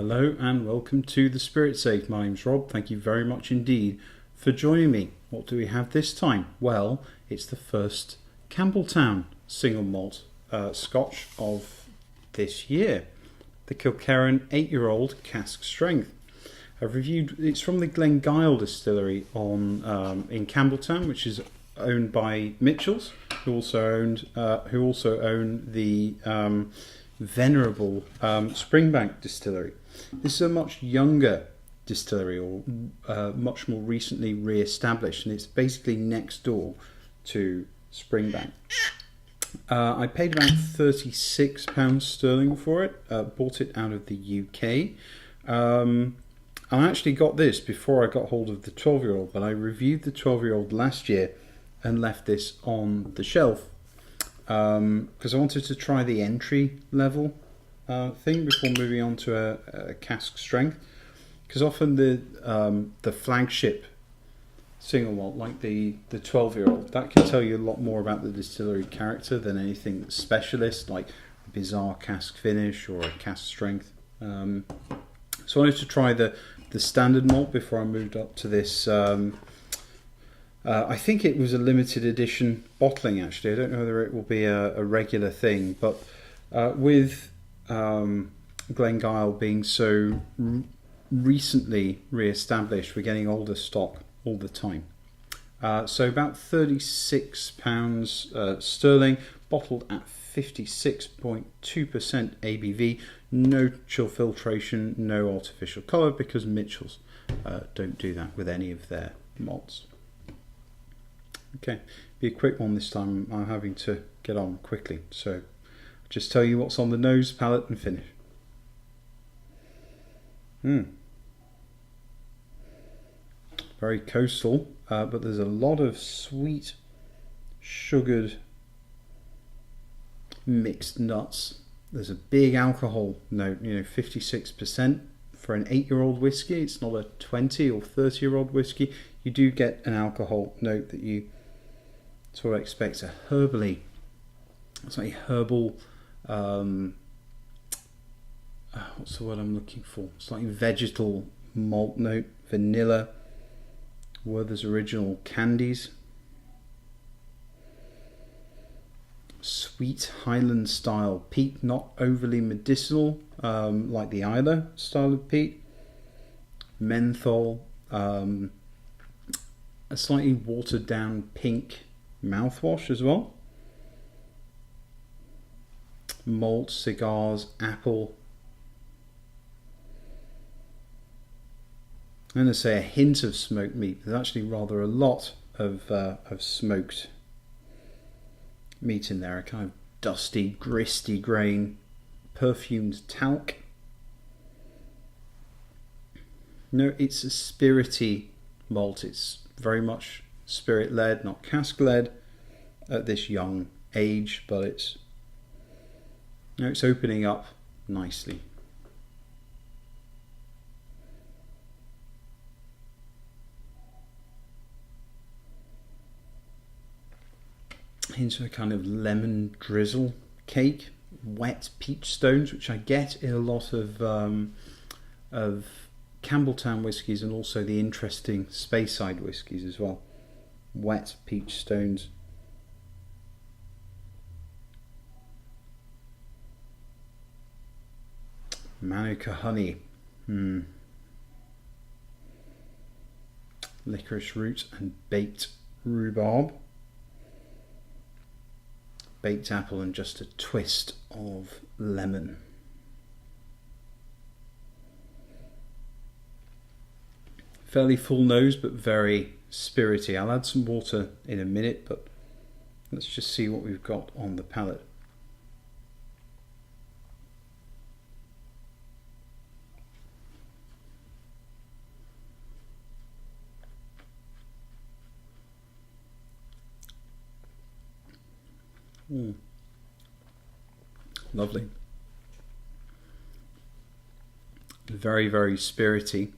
Hello and welcome to The Spirit Safe. My name's Rob. Thank you very much indeed for joining me. What do we have this time? Well, it's the first Campbeltown single malt scotch of this year. The Kilkerran 8-year-old Cask Strength. I've reviewed, it's from the Glengyle distillery in Campbeltown, which is owned by Mitchells, who also own the venerable Springbank distillery. This is a much younger distillery, or much more recently re-established, and it's basically next door to Springbank. I paid about £36 sterling for it. Bought it out of the UK. I actually got this before I got hold of the 12-year-old, but I reviewed the 12-year-old last year and left this on the shelf because I wanted to try the entry level thing before moving on to a cask strength. Because often the flagship single malt, like the 12-year-old, that can tell you a lot more about the distillery character than anything that's specialist, like a bizarre cask finish or a cask strength. So I wanted to try the standard malt before I moved up to this. I think it was a limited edition bottling, actually. I don't know whether it will be a regular thing, but with Glengyle being so recently re-established, we're getting older stock all the time. So about £36 sterling, bottled at 56.2% ABV, no chill filtration, no artificial colour, because Mitchells don't do that with any of their malts. Okay, be a quick one this time. I'm having to get on quickly, so just tell you what's on the nose, palate and finish. Very coastal, but there's a lot of sweet, sugared, mixed nuts. There's a big alcohol note, 56% for an 8-year-old whiskey. It's not a 20 or 30-year-old whiskey. You do get an alcohol note that you sort of expect, a herbal, what's the word I'm looking for? Slightly vegetal malt note, vanilla, Werther's Original candies, sweet Highland style peat, not overly medicinal like the Islay style of peat, menthol, a slightly watered down pink mouthwash as well, malt, cigars, apple, I'm going to say a hint of smoked meat. There's actually rather a lot of smoked meat in there, a kind of dusty, gristy grain, perfumed talc. No, it's a spirity malt. It's very much spirit led, not cask led at this young age, but it's opening up nicely. Into a kind of lemon drizzle cake, wet peach stones, which I get in a lot of Campbeltown whiskies and also the interesting Speyside whiskies as well. Wet peach stones. Manuka honey. Licorice root and baked rhubarb. Baked apple and just a twist of lemon. Fairly full nose, but very spirity. I'll add some water in a minute, but let's just see what we've got on the palate. Lovely. Very, very spirity,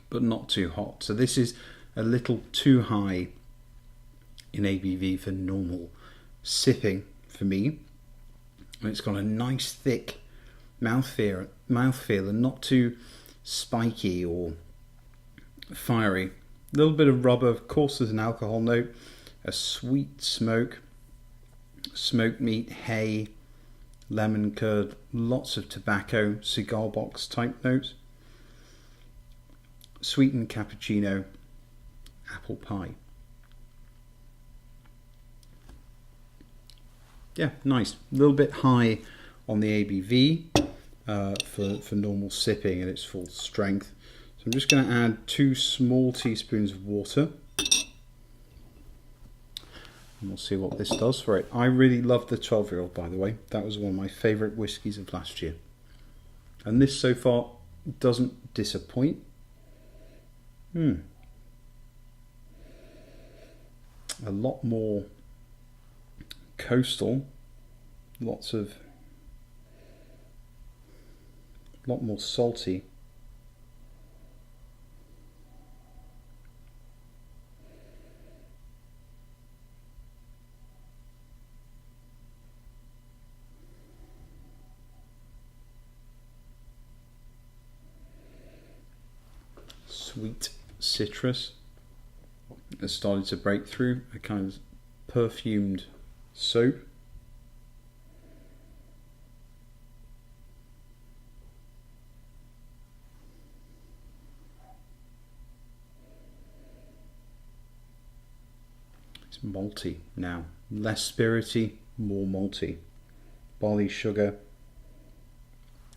but not too hot. So this is a little too high in ABV for normal sipping for me. And it's got a nice thick mouthfeel mouthfeel and not too spiky or fiery. A little bit of rubber, of course there's an alcohol note, a sweet smoke, smoked meat, hay, lemon curd, lots of tobacco, cigar box type notes, sweetened cappuccino, apple pie. Yeah, nice. A little bit high on the ABV for normal sipping at its full strength. So I'm just going to add 2 small teaspoons of water. And we'll see what this does for it. I really love the 12-year-old, by the way. That was one of my favourite whiskies of last year. And this so far doesn't disappoint. A lot more coastal, lot more salty. Sweet citrus has started to break through, a kind of perfumed soap. It's malty now, less spirity, more malty. Barley sugar,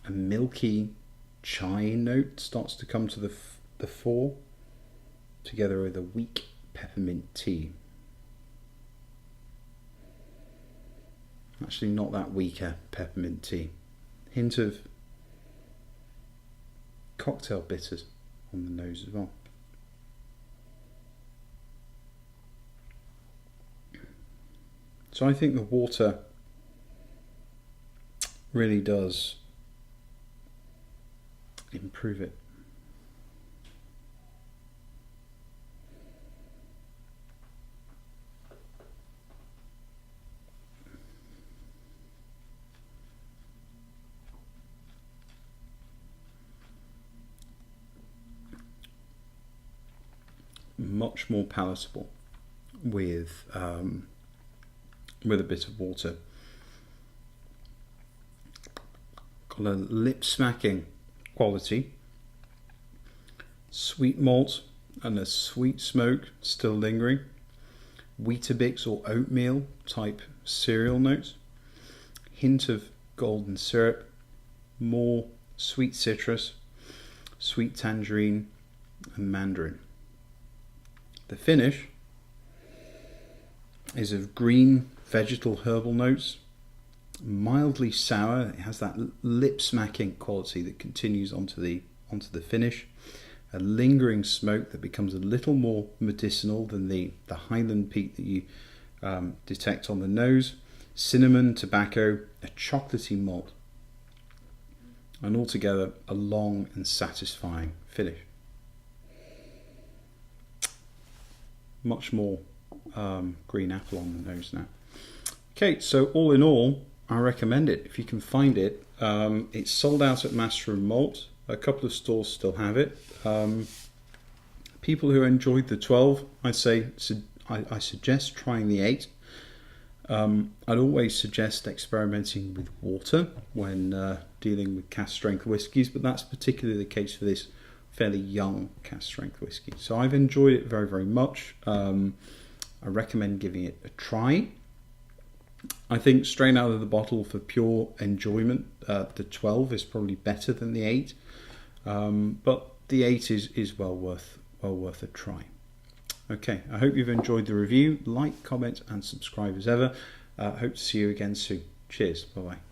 a milky chai note starts to come to the fore, together with a weak peppermint tea. Actually not that weaker peppermint tea. Hint of cocktail bitters on the nose as well. So I think the water really does improve it. Much more palatable with a bit of water. Got a lip smacking quality, sweet malt and a sweet smoke still lingering, Weetabix or oatmeal type cereal notes, hint of golden syrup, more sweet citrus, sweet tangerine and mandarin. The finish is of green vegetal herbal notes, mildly sour. It has that lip smacking quality that continues onto the finish. A lingering smoke that becomes a little more medicinal than the Highland peat that you detect on the nose. Cinnamon, tobacco, a chocolatey malt, and altogether a long and satisfying finish. Much more green apple on the nose now. Okay, so all in all, I recommend it if you can find it. It's sold out at Master and Malt. A couple of stores still have it. People who enjoyed the 12, I suggest trying the 8. I'd always suggest experimenting with water when dealing with cask strength whiskies, but that's particularly the case for this fairly young cask strength whiskey. So I've enjoyed it very, very much. I recommend giving it a try. I think straight out of the bottle for pure enjoyment, the 12 is probably better than the 8, but the 8 is well worth a try. Okay, I hope you've enjoyed the review. Like, comment and subscribe as ever. Hope to see you again soon. Cheers. Bye bye.